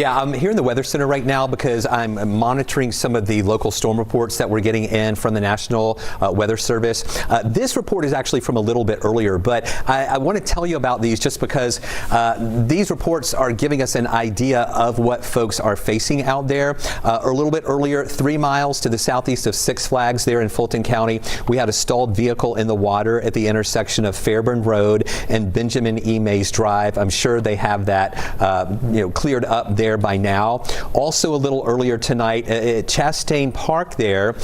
Yeah, I'm here in the Weather Center right now because I'm monitoring some of the local storm reports that we're getting in from the National Weather Service. This report is actually from a little bit earlier, but I want to tell you about these just because these reports are giving us an idea of what folks are facing out there. A little bit earlier, 3 miles to the southeast of Six Flags there in Fulton County, we had a stalled vehicle in the water at the intersection of Fairburn Road and Benjamin E. Mays Drive. I'm sure they have that cleared up there by now. Also a little earlier tonight at Chastain Park there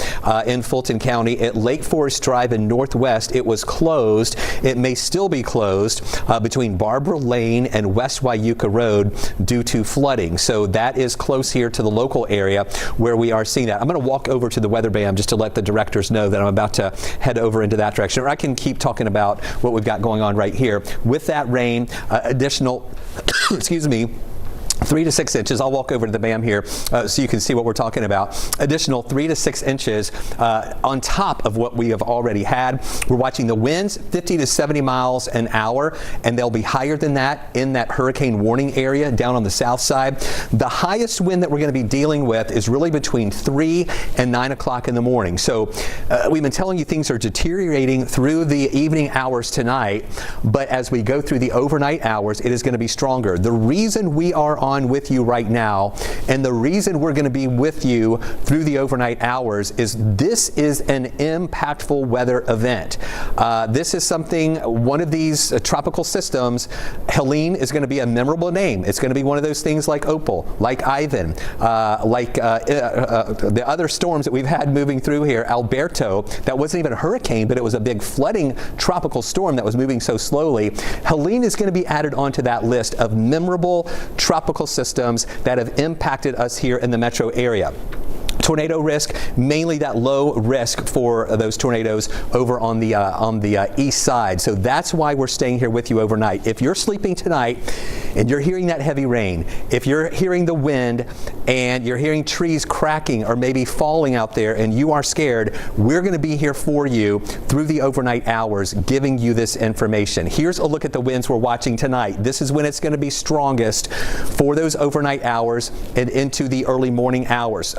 in Fulton County at Lake Forest Drive in Northwest, it was closed. It may still be closed between Barbara Lane and West Wyuka Road due to flooding. So that is close here to the local area where we are seeing that. I'm going to walk over to the weather bam just to let the directors know that I'm about to head over into that direction, or I can keep talking about what we've got going on right here. With that rain, additional, excuse me, 3 to 6 inches. I'll walk over to the BAM here so you can see what we're talking about. Additional 3 to 6 inches on top of what we have already had. We're watching the winds 50 to 70 miles an hour, and they'll be higher than that in that hurricane warning area down on the south side. The highest wind that we're going to be dealing with is really between 3 and 9 o'clock in the morning. So we've been telling you things are deteriorating through the evening hours tonight, but as we go through the overnight hours, it is going to be stronger. The reason we are on with you right now, and the reason we're going to be with you through the overnight hours, is this is an impactful weather event. This is something, one of these tropical systems, Helene is going to be a memorable name. It's going to be one of those things like Opal, like Ivan, like the other storms that we've had moving through here. Alberto, that wasn't even a hurricane, but it was a big flooding tropical storm that was moving so slowly. Helene is going to be added onto that list of memorable tropical systems that have impacted us here in the metro area. Tornado risk, mainly that low risk for those tornadoes over on the east side. So that's why we're staying here with you overnight. If you're sleeping tonight and you're hearing that heavy rain, if you're hearing the wind and you're hearing trees cracking or maybe falling out there and you are scared, we're going to be here for you through the overnight hours giving you this information. Here's a look at the winds we're watching tonight. This is when it's going to be strongest for those overnight hours and into the early morning hours.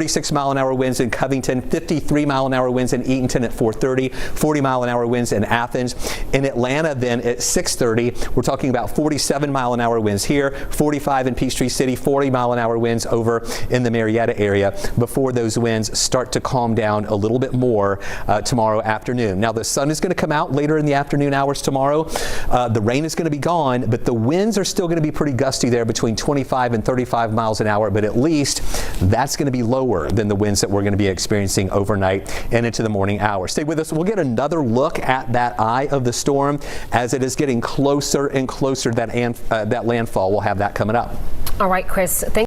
36-mile-an-hour winds in Covington, 53-mile-an-hour winds in Eatonton at 4:30, 40-mile-an-hour winds in Athens. In Atlanta then at 6:30, we're talking about 47-mile-an-hour winds here, 45 in Peachtree City, 40-mile-an-hour winds over in the Marietta area before those winds start to calm down a little bit more tomorrow afternoon. Now the sun is going to come out later in the afternoon hours tomorrow. The rain is going to be gone, but the winds are still going to be pretty gusty there between 25 and 35 miles an hour, but at least that's going to be lower than the winds that we're going to be experiencing overnight and into the morning hours. Stay with us. We'll get another look at that eye of the storm as it is getting closer and closer to that landfall. We'll have that coming up. All right, Chris. Thank